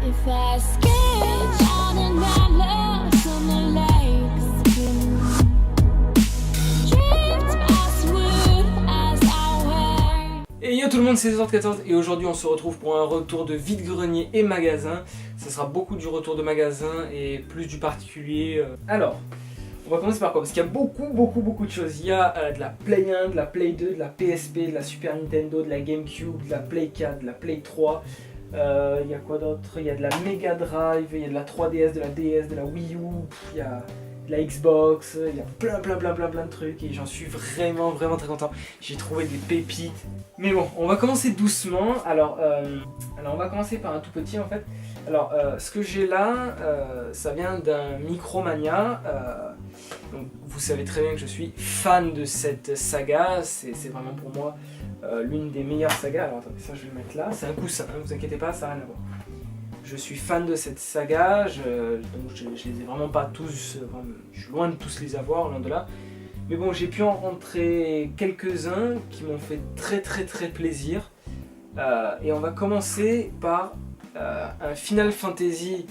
If I skate on another summer lakes, drift past wood as I wear. Et yo tout le monde, c'est Zord14 et aujourd'hui on se retrouve pour un retour de vide-grenier et magasin. Ce sera beaucoup du retour de magasin et plus du particulier. Alors, on va commencer par quoi? Parce qu'il y a beaucoup de choses. Il y a de la Play 1, de la Play 2, de la PSP, de la Super Nintendo, de la GameCube, de la Play 4, de la Play 3. Il y a quoi d'autre? Il y a de la Mega Drive, il y a de la 3DS, de la DS, de la Wii U, il y a de la Xbox, il y a plein de trucs et j'en suis vraiment très content. J'ai trouvé des pépites. Mais bon, on va commencer doucement. Alors on va commencer par un tout petit en fait. Alors ce que j'ai là, ça vient d'un Micromania. Donc, vous savez très bien que je suis fan de cette saga, c'est vraiment pour moi l'une des meilleures sagas. Alors attendez, ça je vais le mettre là, c'est un coussin, hein, vous inquiétez pas, ça n'a rien à voir. Je suis fan de cette saga, donc je les ai vraiment pas tous, je suis loin de tous les avoir, loin de là. Mais bon, j'ai pu en rentrer quelques-uns qui m'ont fait très plaisir. Et on va commencer par un Final Fantasy.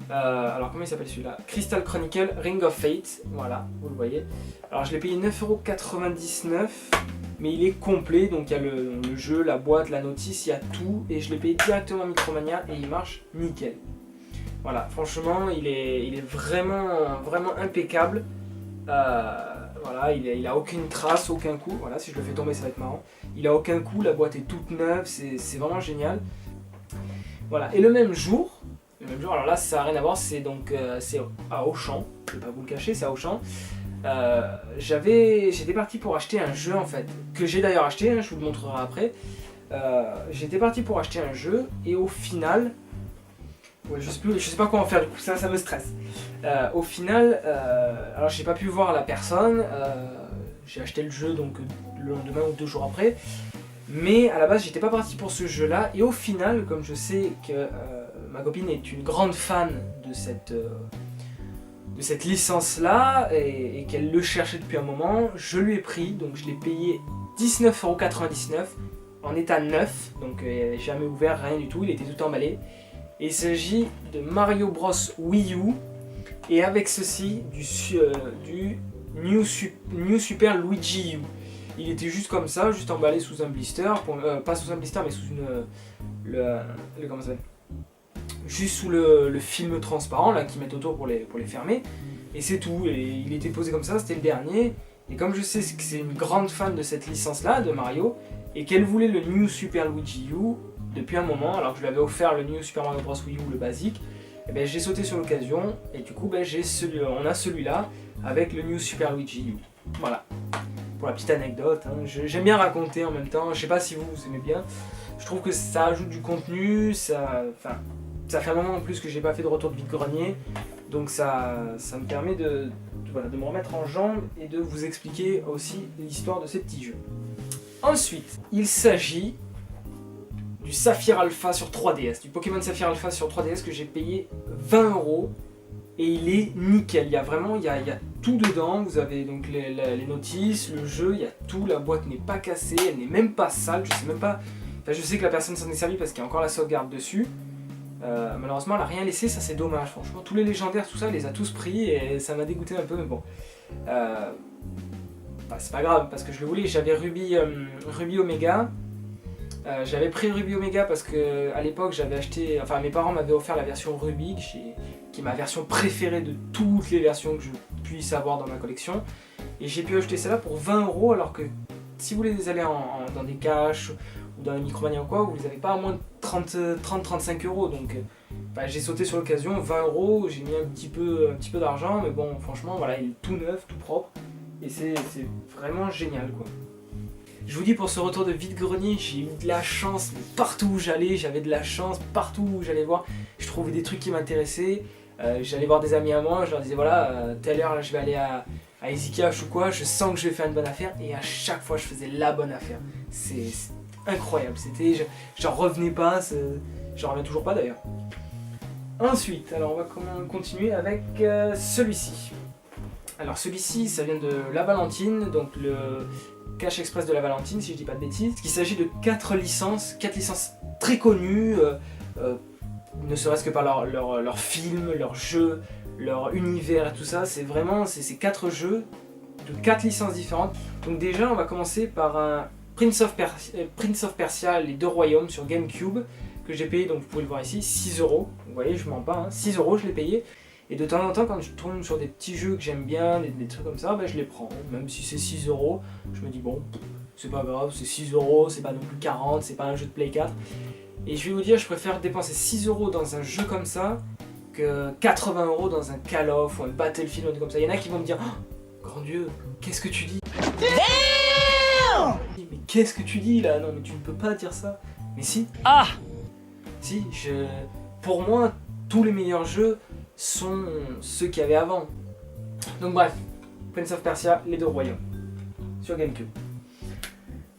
Alors comment il s'appelle celui-là? Crystal Chronicle Ring of Fate, voilà, vous le voyez. Alors je l'ai payé 9,99€, mais il est complet, donc il y a le jeu, la boîte, la notice, il y a tout, et je l'ai payé directement à Micromania et il marche nickel. Voilà, franchement il est vraiment impeccable. Voilà, il a aucune trace, aucun coup, voilà, si je le fais tomber ça va être marrant. Il a aucun coup, la boîte est toute neuve, c'est vraiment génial. Voilà, et le même jour, alors là ça n'a rien à voir, c'est à Auchan, je ne vais pas vous le cacher, c'est à Auchan. J'étais parti pour acheter un jeu en fait, que j'ai d'ailleurs acheté, hein, je vous le montrerai après. J'étais parti pour acheter un jeu et au final, ouais, je sais pas quoi en faire du coup, ça me stresse. Au final, alors j'ai pas pu voir la personne, j'ai acheté le jeu donc le lendemain ou 2 jours après. Mais à la base j'étais pas parti pour ce jeu là et au final, comme je sais que ma copine est une grande fan de cette licence là et qu'elle le cherchait depuis un moment, je lui ai pris, donc je l'ai payé 19,99€ en état neuf, donc il n'avait jamais ouvert, rien du tout, il était tout emballé. Et il s'agit de Mario Bros Wii U et avec ceci du New Super Luigi U. Il était juste comme ça, juste emballé sous un blister, pas sous un blister mais sous comment ça s'appelle, juste sous le film transparent là qu'ils mettent autour pour les fermer, et c'est tout. Et il était posé comme ça, c'était le dernier. Et comme je sais que c'est une grande fan de cette licence là de Mario et qu'elle voulait le New Super Luigi U depuis un moment, alors que je lui avais offert le New Super Mario Bros Wii U, le basique, et ben j'ai sauté sur l'occasion et du coup ben, on a celui-là avec le New Super Luigi U. Voilà, pour la petite anecdote, hein. J'aime bien raconter en même temps, je sais pas si vous aimez bien, je trouve que ça ajoute du contenu, ça fait un moment en plus que j'ai pas fait de retour de vide-grenier, donc ça me permet de me remettre en jambes et de vous expliquer aussi l'histoire de ces petits jeux. Ensuite, il s'agit du Saphir Alpha sur 3DS, du Pokémon Saphir Alpha sur 3DS que j'ai payé 20€ et il est nickel. Il y a tout dedans, vous avez donc les notices, le jeu, il y a tout, la boîte n'est pas cassée, elle n'est même pas sale, je sais même pas, enfin, je sais que la personne s'en est servie parce qu'il y a encore la sauvegarde dessus. Malheureusement elle n'a rien laissé, ça c'est dommage, franchement tous les légendaires, tout ça, elle les a tous pris et ça m'a dégoûté un peu, mais bon. C'est pas grave parce que je le voulais, j'avais Ruby Omega. J'avais pris Ruby Omega parce que à l'époque j'avais acheté, enfin mes parents m'avaient offert la version Ruby qui est ma version préférée de toutes les versions que je puisse avoir dans ma collection, et j'ai pu acheter celle-là pour 20€ alors que si vous voulez aller dans des caches ou dans un Micromania ou quoi, vous les avez pas à moins de 30-35€, donc j'ai sauté sur l'occasion, 20€, j'ai mis un petit peu d'argent, mais bon franchement voilà, il est tout neuf, tout propre et c'est vraiment génial quoi. Je vous dis, pour ce retour de vide-grenier, j'ai eu de la chance, mais partout où j'allais, j'avais de la chance, partout où j'allais voir, je trouvais des trucs qui m'intéressaient. J'allais voir des amis à moi, je leur disais voilà, telle heure là, je vais aller à Easycash ou quoi, je sens que je vais faire une bonne affaire, et à chaque fois je faisais la bonne affaire. C'est incroyable, j'en revenais pas, j'en reviens toujours pas d'ailleurs. Ensuite, alors on va continuer avec celui-ci. Alors celui-ci, ça vient de La Valentine, donc le Cash Express de La Valentine, si je dis pas de bêtises. Il s'agit de 4 licences très connues, ne serait-ce que par leur film, leur jeu, leur univers et tout ça. C'est vraiment ces 4 jeux de 4 licences différentes. Donc déjà on va commencer par un Prince of Persia, les 2 royaumes sur GameCube, que j'ai payé, donc vous pouvez le voir ici, 6 euros. Vous voyez, je mens pas, hein, 6 euros je l'ai payé. Et de temps en temps, quand je tombe sur des petits jeux que j'aime bien, des trucs comme ça, ben, je les prends. Même si c'est 6 euros, je me dis bon, c'est pas grave, c'est 6 euros, c'est pas non plus 40, c'est pas un jeu de Play 4. Et je vais vous dire, je préfère dépenser 6 euros dans un jeu comme ça que 80 euros dans un Call of ou un Battlefield ou un truc comme ça. Il y en a qui vont me dire, oh, grand Dieu, qu'est-ce que tu dis? Mais qu'est-ce que tu dis là? Non mais tu ne peux pas dire ça. Mais si. Ah! Si, pour moi, tous les meilleurs jeux sont ceux qu'il y avait avant. Donc bref, Prince of Persia, les 2 royaumes, sur GameCube.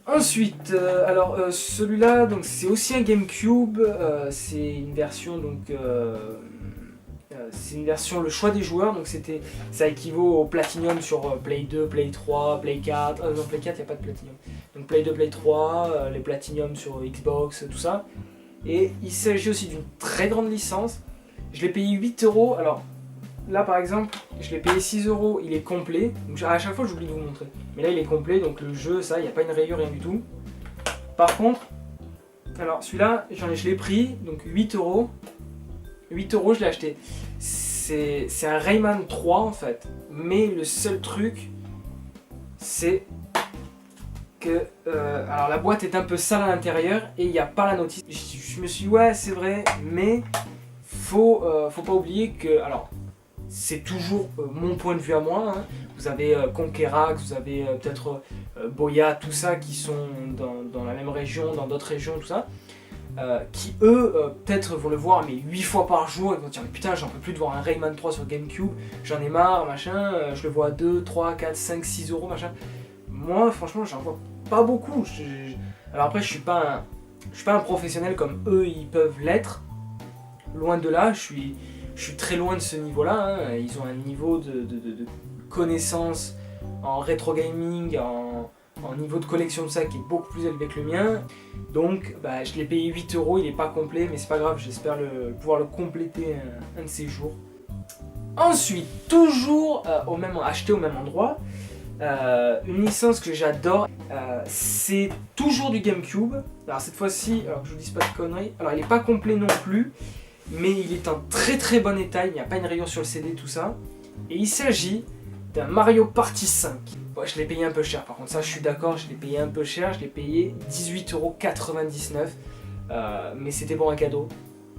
Ensuite, celui-là, donc c'est aussi un GameCube, c'est une version donc c'est une version le choix des joueurs, donc ça équivaut au Platinum sur Play 2, Play 3, Play 4, non Play 4 il n'y a pas de Platinum, donc Play 2, Play 3, les Platinum sur Xbox, tout ça. Et il s'agit aussi d'une très grande licence, je l'ai payé 8 euros, alors là par exemple, je l'ai payé 6 euros, il est complet, donc à chaque fois j'oublie de vous montrer, mais là il est complet, donc le jeu, ça, il n'y a pas une rayure, rien du tout. Par contre, alors celui-là, je l'ai pris, donc 8 euros, 8 euros je l'ai acheté. C'est un Rayman 3 en fait, mais le seul truc, c'est que alors la boîte est un peu sale à l'intérieur et il n'y a pas la notice. Je me suis dit, ouais c'est vrai, mais faut pas oublier que, alors c'est toujours mon point de vue à moi, hein. Vous avez Conquerax, vous avez peut-être Boya, tout ça qui sont dans la même région, dans d'autres régions, tout ça. Qui eux peut-être vont le voir mais 8 fois par jour, ils vont dire mais putain j'en peux plus de voir un Rayman 3 sur GameCube, j'en ai marre machin, je le vois à 2, 3, 4, 5, 6 euros machin. Moi franchement j'en vois pas beaucoup. Alors après je suis pas un professionnel comme eux ils peuvent l'être, loin de là, je suis très loin de ce niveau là, hein. Ils ont un niveau de connaissance en rétro gaming, en niveau de collection de ça qui est beaucoup plus élevé que le mien. Donc bah, je l'ai payé 8 euros, il n'est pas complet mais c'est pas grave, j'espère pouvoir le compléter un de ces jours. Ensuite, toujours acheté au même endroit, une licence que j'adore, c'est toujours du GameCube. Alors cette fois-ci, alors que je vous dise pas de conneries, alors il n'est pas complet non plus, mais il est en très très bon état, il n'y a pas une rayure sur le CD, tout ça. Et il s'agit d'un Mario Party 5. Ouais, je l'ai payé un peu cher, par contre ça je suis d'accord, je l'ai payé un peu cher, je l'ai payé 18,99 €, mais c'était pour un cadeau,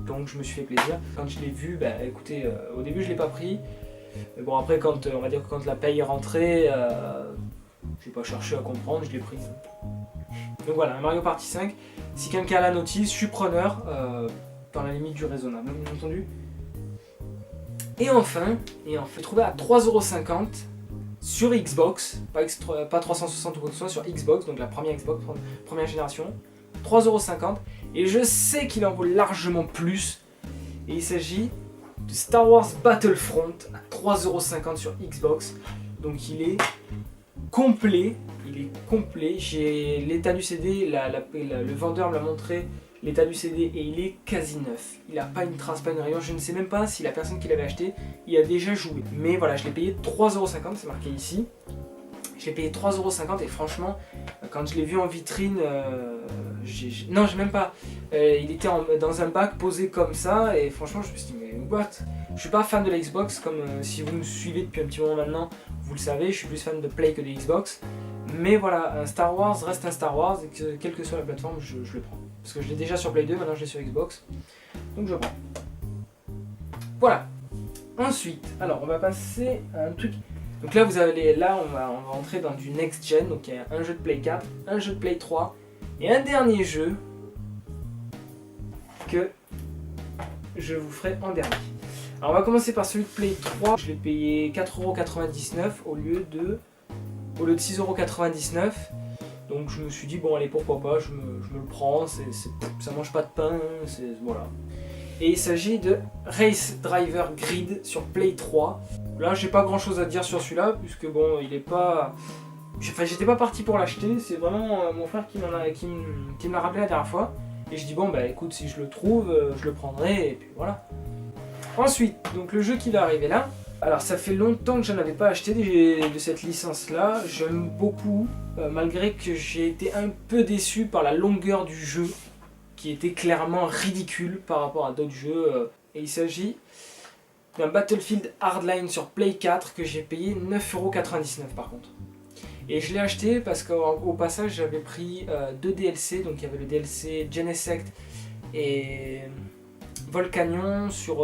donc je me suis fait plaisir. Quand je l'ai vu, bah écoutez, au début je l'ai pas pris, mais bon après on va dire que quand la paye est rentrée, j'ai pas cherché à comprendre, je l'ai pris. Donc voilà, un Mario Party 5, si quelqu'un a la notice, je suis preneur, dans la limite du raisonnable, bien entendu. Et enfin, je l'ai trouvé à 3,50 € sur Xbox, pas 360 ou quoi que ce soit, sur Xbox, donc la première Xbox, première génération, 3,50 €, et je sais qu'il en vaut largement plus, et il s'agit de Star Wars Battlefront à 3,50 € sur Xbox, donc il est complet, j'ai l'état du CD, le vendeur me l'a montré, l'état du CD, et il est quasi neuf. Il n'a pas une trace, pas une rayure. Je ne sais même pas si la personne qui l'avait acheté y a déjà joué. Mais voilà, je l'ai payé 3,50 €, c'est marqué ici. Je l'ai payé 3,50 € et franchement, quand je l'ai vu en vitrine, non, j'ai même pas. Il était dans un bac posé comme ça et franchement, je me suis dit, mais what? Je suis pas fan de la Xbox, comme si vous me suivez depuis un petit moment maintenant, vous le savez, je suis plus fan de Play que de Xbox. Mais voilà, un Star Wars reste un Star Wars et que quelle que soit la plateforme, je le prends. Parce que je l'ai déjà sur Play 2, maintenant je l'ai sur Xbox. Donc je prends. Voilà. Ensuite, alors on va passer à un truc. Donc là, on va rentrer dans du next gen. Donc il y a un jeu de Play 4, un jeu de Play 3 et un dernier jeu que je vous ferai en dernier. Alors on va commencer par celui de Play 3. Je l'ai payé 4,99 € au lieu de 6,99 €. Donc je me suis dit bon allez pourquoi pas, je me le prends, ça mange pas de pain, voilà. Et il s'agit de Race Driver Grid sur Play 3. Là j'ai pas grand chose à dire sur celui-là puisque bon il est pas... Enfin j'étais pas parti pour l'acheter, c'est vraiment mon frère qui me l'a rappelé la dernière fois. Et je dis bon bah écoute, si je le trouve, je le prendrai et puis voilà. Ensuite, donc le jeu qui va arriver là. Alors ça fait longtemps que je n'avais pas acheté de cette licence là. J'aime beaucoup, malgré que j'ai été un peu déçu par la longueur du jeu, qui était clairement ridicule par rapport à d'autres jeux. Et il s'agit d'un Battlefield Hardline sur Play 4 que j'ai payé 9,99€ par contre. Et je l'ai acheté parce qu'au passage j'avais pris 2 DLC, donc il y avait le DLC Genesect et Volcanion sur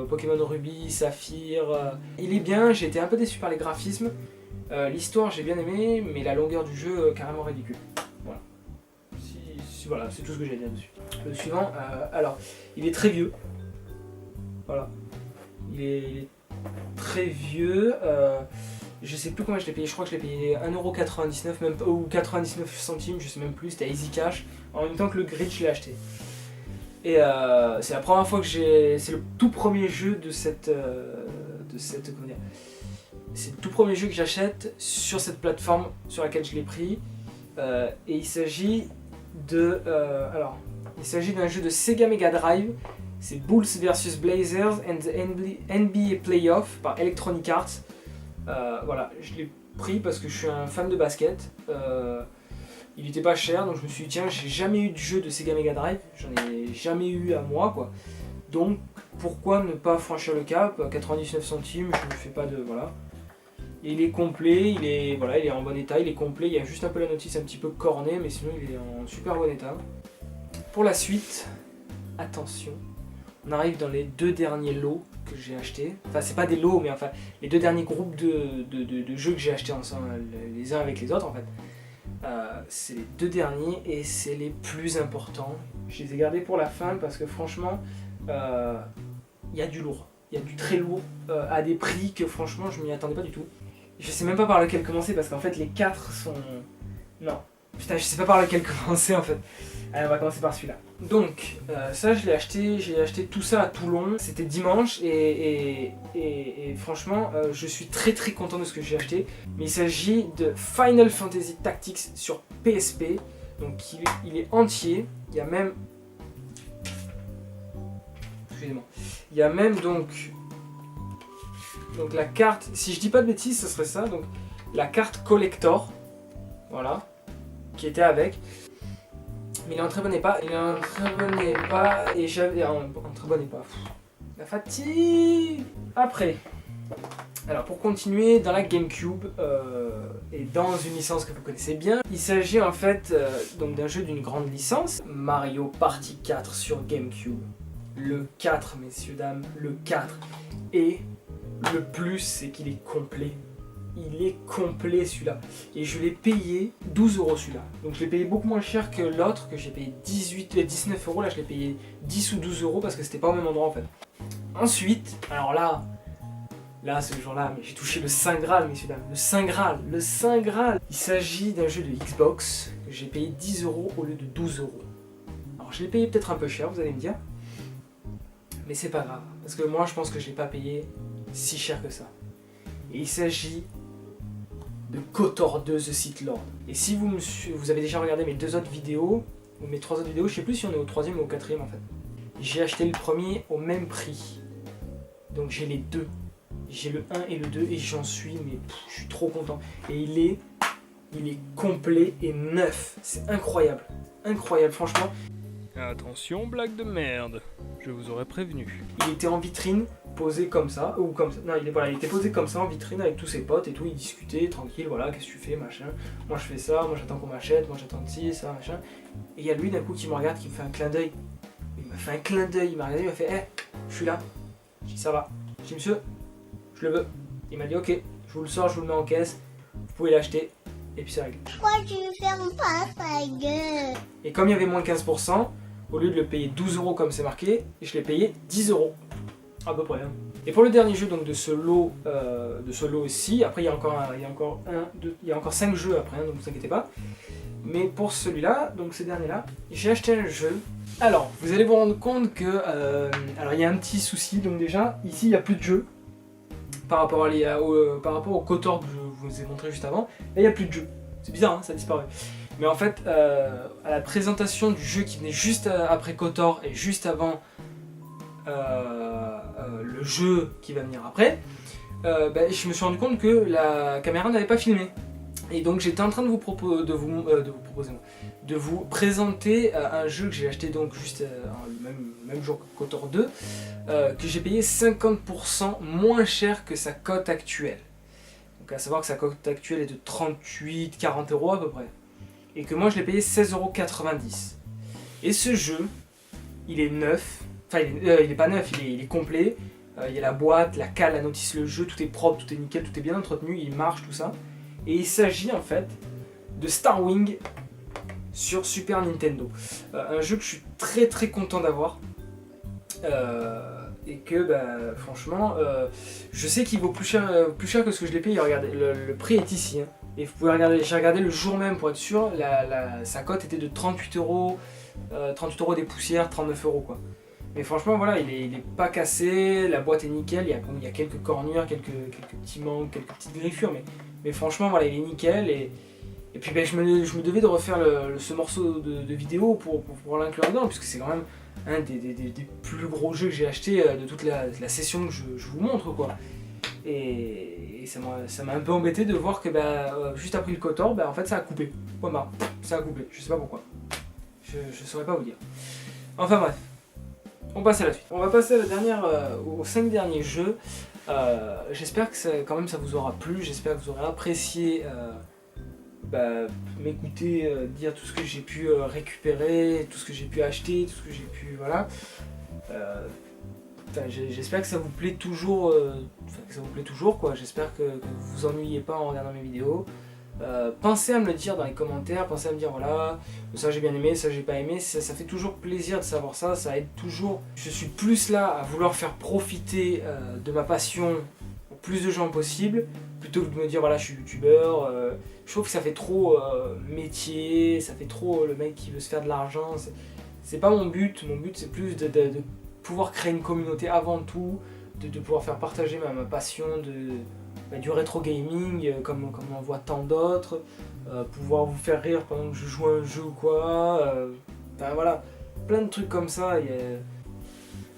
Pokémon Ruby, Saphir. Il est bien, j'ai été un peu déçu par les graphismes. L'histoire j'ai bien aimé, mais la longueur du jeu carrément ridicule. Voilà. Voilà, c'est tout ce que j'ai à dire dessus. Le suivant, alors, il est très vieux. Voilà. Il est très vieux. Je sais plus combien je l'ai payé, je crois que je l'ai payé 1,99€ même, ou 99 centimes, je sais même plus, c'était Easy Cash. En même temps que le Grid, je l'ai acheté. Et c'est la première fois que c'est le tout premier jeu de cette comment dire, c'est le tout premier jeu que j'achète sur cette plateforme sur laquelle je l'ai pris. Et il s'agit il s'agit d'un jeu de Sega Mega Drive. C'est Bulls vs Blazers and the NBA Playoff par Electronic Arts. Voilà, je l'ai pris parce que je suis un fan de basket. Il était pas cher, donc je me suis dit tiens, j'ai jamais eu de jeu de Sega Mega Drive, j'en ai jamais eu à moi quoi. Donc pourquoi ne pas franchir le cap, 99 centimes, je ne fais pas de voilà. Et il est complet, il est en bon état, il est complet, il y a juste un peu la notice un petit peu cornée, mais sinon il est en super bon état. Pour la suite, attention, on arrive dans les 2 derniers lots que j'ai achetés. Enfin c'est pas des lots, mais enfin les 2 derniers groupes de jeux que j'ai achetés ensemble, les uns avec les autres en fait. C'est les 2 derniers et c'est les plus importants. Je les ai gardés pour la fin parce que franchement, il y a du lourd. Il y a du très lourd à des prix que franchement je m'y attendais pas du tout. Je sais même pas par lequel commencer parce qu'en fait les 4 sont... Non, putain je sais pas par lequel commencer en fait. Allez, on va commencer par celui-là. Donc ça je l'ai acheté, j'ai acheté tout ça à Toulon, c'était dimanche et franchement je suis très très content de ce que j'ai acheté. Mais il s'agit de Final Fantasy Tactics sur PSP, donc il est entier, il y a même... Excusez-moi. Il y a même donc la carte, si je dis pas de bêtises ce serait ça, donc la carte collector, voilà, qui était avec. Mais il est en très bon état, et j'avais en très bon état. La fatigue. Après, alors pour continuer dans la GameCube et dans une licence que vous connaissez bien, il s'agit en fait donc d'un jeu d'une grande licence, Mario Party 4 sur GameCube. Le 4, messieurs dames, le 4. Et le plus, c'est qu'il est complet. Il est complet celui-là. Et je l'ai payé 12€ celui-là. Donc je l'ai payé beaucoup moins cher que l'autre, que j'ai payé 19€. Là je l'ai payé 10 ou 12€ parce que c'était pas au même endroit en fait. Ensuite, alors là ce jour-là, mais j'ai touché le Saint Graal, messieurs dames. Le Saint Graal. Il s'agit d'un jeu de Xbox que j'ai payé 10€ au lieu de 12€. Alors je l'ai payé peut-être un peu cher, vous allez me dire. Mais c'est pas grave, parce que moi je pense que je l'ai pas payé si cher que ça. Et il s'agit de KOTOR 2 The Sith Lord. Et si vous avez déjà regardé mes 2 autres vidéos, ou mes 3 autres vidéos, je sais plus si on est au 3e ou au 4e en fait. J'ai acheté le premier au même prix. Donc j'ai les 2. J'ai le 1 et le 2 et j'en suis, mais je suis trop content. Et il est complet et neuf. C'est incroyable. Incroyable, franchement. Attention, blague de merde. Je vous aurais prévenu. Il était en vitrine, posé comme ça, ou comme ça. Non, il était posé comme ça en vitrine avec tous ses potes et tout. Ils discutaient tranquille, voilà, qu'est-ce que tu fais, machin. Moi je fais ça, moi j'attends qu'on m'achète, moi j'attends ci, ça, machin. Et il y a lui d'un coup qui me regarde, qui me fait un clin d'œil. Il m'a fait un clin d'œil, il m'a regardé, il m'a fait hey, je suis là. Je dis ça va. Je dis monsieur, je le veux. Il m'a dit ok, je vous le sors, je vous le mets en caisse, vous pouvez l'acheter, et puis c'est réglé. Pourquoi tu fermes pas ta gueule? Et comme il y avait moins 15%, au lieu de le payer 12€ comme c'est marqué, je l'ai payé 10€. À peu près. Hein. Et pour le dernier jeu donc de ce lot aussi, après il y a encore 5 jeux après, hein, donc vous inquiétez pas. Mais pour celui-là, donc ce dernier-là, j'ai acheté un jeu. Alors, vous allez vous rendre compte que alors il y a un petit souci, donc déjà, ici il n'y a plus de jeu. Par rapport au KOTOR que je vous ai montré juste avant, là il n'y a plus de jeu. C'est bizarre, hein, ça a disparu. Mais en fait, à la présentation du jeu qui venait juste après KOTOR et juste avant le jeu qui va venir après, je me suis rendu compte que la caméra n'avait pas filmé. Et donc j'étais en train de vous présenter un jeu que j'ai acheté donc juste le même jour que KOTOR 2, que j'ai payé 50% moins cher que sa cote actuelle. Donc à savoir que sa cote actuelle est de 38-40 € à peu près. Et que moi je l'ai payé 16,90 €. Et ce jeu, il est neuf, enfin il est pas neuf, il est complet. Il y a la boîte, la cale, la notice, le jeu, tout est propre, tout est nickel, tout est bien entretenu, il marche, tout ça. Et il s'agit en fait de Star Wing sur Super Nintendo. Un jeu que je suis très très content d'avoir. Et que franchement, je sais qu'il vaut plus cher que ce que je l'ai payé. Regardez, le prix est ici. Hein. Et vous pouvez regarder, j'ai regardé le jour même pour être sûr, sa cote était de 38 €, 38 € des poussières, 39 € quoi. Mais franchement voilà, il est pas cassé, la boîte est nickel, il y a quelques cornures, quelques petits manques, quelques petites griffures, mais franchement voilà, il est nickel. Et puis je me devais de refaire ce morceau de vidéo pour l'inclure dedans, puisque c'est quand même un des plus gros jeux que j'ai acheté de toute la session que je vous montre quoi. Et ça m'a un peu embêté de voir que juste après le KOTOR, en fait ça a coupé. Voilà, ça a coupé, je sais pas pourquoi. Je saurais pas vous dire. Enfin bref. On passe à la suite. On va passer aux 5 derniers jeux. J'espère que quand même ça vous aura plu. J'espère que vous aurez apprécié m'écouter dire tout ce que j'ai pu récupérer, tout ce que j'ai pu acheter, tout ce que j'ai pu... Voilà. J'espère que ça vous plaît toujours. Quoi. J'espère que vous vous ennuyez pas en regardant mes vidéos. Pensez à me le dire dans les commentaires, pensez à me dire voilà, ça j'ai bien aimé, ça j'ai pas aimé, ça fait toujours plaisir de savoir ça, ça aide toujours. Je suis plus là à vouloir faire profiter de ma passion au plus de gens possible, plutôt que de me dire voilà je suis youtubeur, je trouve que ça fait trop métier, ça fait trop le mec qui veut se faire de l'argent, c'est pas mon but c'est plus de pouvoir créer une communauté avant tout, de pouvoir faire partager ma passion du rétro gaming, comme on en voit tant d'autres, pouvoir vous faire rire pendant que je joue à un jeu ou quoi, voilà, plein de trucs comme ça.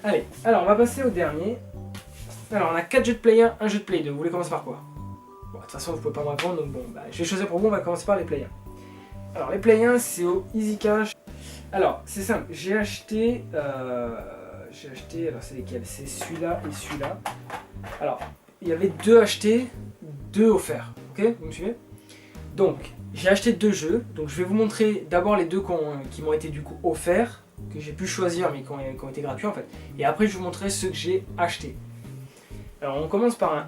Allez, alors on va passer au dernier. Alors on a 4 jeux de Play 1, un jeu de Play 2, vous voulez commencer par quoi? Bon, de toute façon vous pouvez pas me répondre, donc bon, je vais choisir pour vous, on va commencer par les Play 1. Alors les Play 1 c'est au Easy Cash. Alors c'est simple, j'ai acheté, alors c'est lesquels? C'est celui-là et celui-là. Alors, il y avait 2 achetés, 2 offerts, ok? Vous me suivez? Donc, j'ai acheté 2 jeux, donc je vais vous montrer d'abord les 2 qui m'ont été du coup offerts, que j'ai pu choisir mais qui ont été gratuits en fait, et après je vous montrerai ceux que j'ai achetés. Alors on commence par un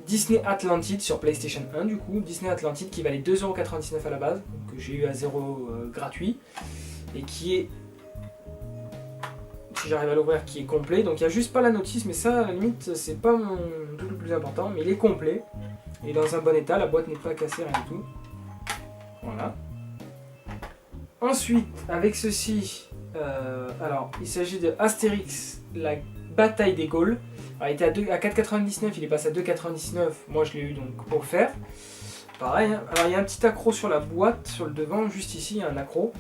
Disney Atlantide sur PlayStation 1 du coup, Disney Atlantide qui valait 2,99 € à la base, que j'ai eu à 0 gratuit, et qui est, si j'arrive à l'ouvrir, qui est complet, donc il n'y a juste pas la notice, mais ça à la limite c'est pas mon truc le plus important, mais il est complet, il est dans un bon état, la boîte n'est pas cassée, rien du tout. Voilà. Ensuite, avec ceci, alors il s'agit de Astérix, la bataille des Gaules. Alors, il était à 4,99, il est passé à 2,99, moi je l'ai eu donc offert. Pareil, hein. Alors il y a un petit accro sur la boîte, sur le devant, juste ici il y a un accro.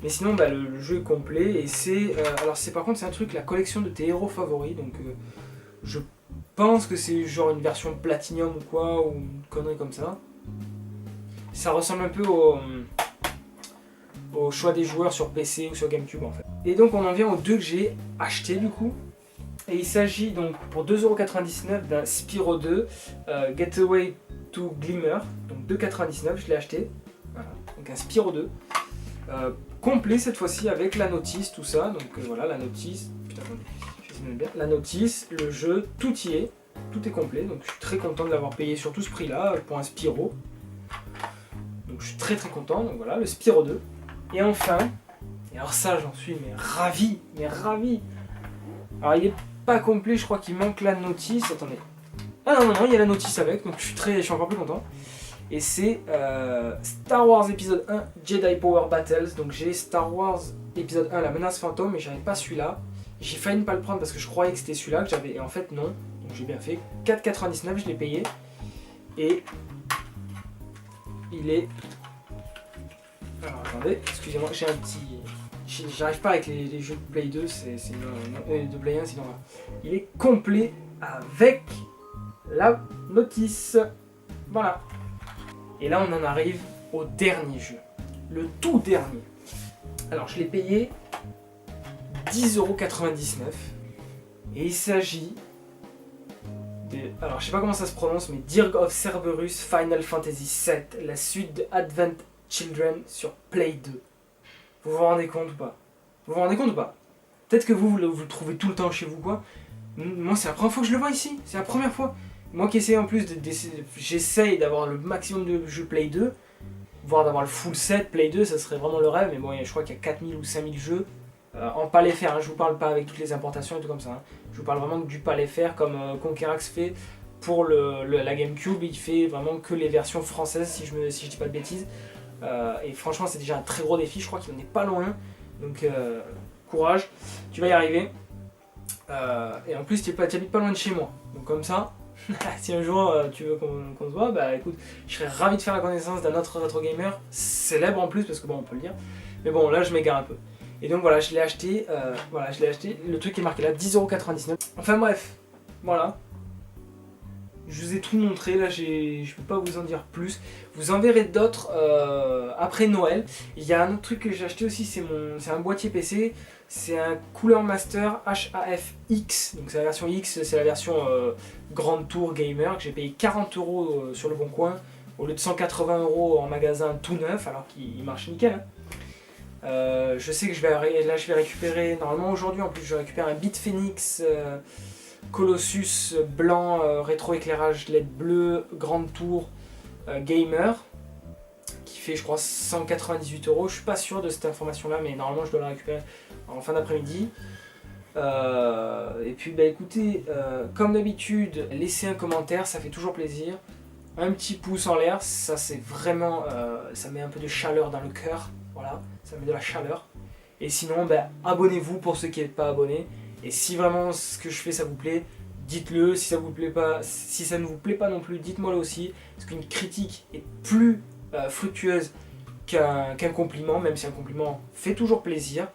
Mais sinon le jeu est complet et c'est... alors par contre c'est un truc, la collection de tes héros favoris, donc je pense que c'est genre une version Platinum ou quoi, ou une connerie comme ça. Ça ressemble un peu au choix des joueurs sur PC ou sur GameCube en fait. Et donc on en vient aux 2 que j'ai acheté du coup. Et il s'agit donc pour 2,99 € d'un Spyro 2 Getaway to Glimmer, donc 2,99 €, je l'ai acheté. Voilà, donc un Spyro 2. Complet cette fois-ci avec la notice, tout ça, donc voilà la notice, putain, bien. La notice, le jeu, tout y est, tout est complet, donc je suis très content de l'avoir payé sur tout ce prix là pour un Spyro, donc je suis très content, donc voilà le Spyro 2, et enfin, et alors ça j'en suis ravi, alors il est pas complet, je crois qu'il manque la notice, attendez, ah non, il y a la notice avec, donc je suis encore plus content. Et c'est Star Wars épisode 1 Jedi Power Battles. Donc j'ai Star Wars épisode 1 la menace fantôme, mais j'avais pas celui-là. J'ai failli ne pas le prendre parce que je croyais que c'était celui-là que j'avais, et en fait non. Donc j'ai bien fait. 4,99 je l'ai payé. Et il est Alors attendez, excusez-moi, j'ai un petit... J'arrive pas avec les jeux de Play 2, de Play 1, sinon il est complet avec la notice. Voilà. Et là on en arrive au dernier jeu. Le tout dernier. Alors je l'ai payé 10,99 €. Et il s'agit de... Alors je sais pas comment ça se prononce, mais Dirge of Cerberus Final Fantasy VII, la suite de Advent Children sur Play 2. Vous vous rendez compte ou pas? Vous vous rendez compte ou pas? Peut-être que vous le trouvez tout le temps chez vous, quoi. Moi, c'est la première fois que je le vois ici. C'est la première fois. Moi qui essaie en plus, j'essaye d'avoir le maximum de jeux Play 2, voire d'avoir le full set Play 2, ça serait vraiment le rêve. Mais bon, je crois qu'il y a 4000 ou 5000 jeux en palais fer. Hein. Je vous parle pas avec toutes les importations et tout comme ça. Hein. Je vous parle vraiment du palais fer comme Conquerax fait pour la GameCube. Il fait vraiment que les versions françaises, si je dis pas de bêtises. Et franchement c'est déjà un très gros défi, je crois qu'il en est pas loin, donc courage, tu vas y arriver. Et en plus tu habites pas loin de chez moi, donc comme ça, si un jour tu veux qu'on se voit, bah écoute, je serais ravi de faire la connaissance d'un autre rétro gamer, célèbre en plus, parce que bon on peut le dire, mais bon là je m'égare un peu. Et donc voilà, je l'ai acheté, le truc est marqué là, 10,99 €. Enfin bref, voilà. Je vous ai tout montré, là je peux pas vous en dire plus. Vous en verrez d'autres après Noël. Il y a un autre truc que j'ai acheté aussi, c'est un boîtier PC. C'est un Cooler Master HAF-X. Donc c'est la version X, c'est la version Grande Tour Gamer que j'ai payé 40 € sur le Bon Coin au lieu de 180 € en magasin tout neuf, alors qu'il marche nickel. Hein. Je sais que je vais récupérer, normalement aujourd'hui en plus je récupère un Beat Phoenix Colossus blanc, rétro-éclairage LED bleu, grande tour gamer, qui fait je crois 198 €. Je suis pas sûr de cette information là, mais normalement je dois la récupérer en fin d'après-midi. Et puis bah écoutez, comme d'habitude, laissez un commentaire, ça fait toujours plaisir. Un petit pouce en l'air, ça c'est vraiment, ça met un peu de chaleur dans le cœur, voilà, ça met de la chaleur. Et sinon, bah, abonnez-vous pour ceux qui n'êtes pas abonnés. Et si vraiment ce que je fais ça vous plaît, dites-le. Si ça vous plaît pas, si ça ne vous plaît pas non plus, dites-moi là aussi. Parce qu'une critique est plus fructueuse qu'un compliment, même si un compliment fait toujours plaisir.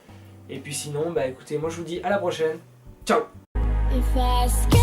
Et puis sinon, bah écoutez, moi je vous dis à la prochaine. Ciao! If I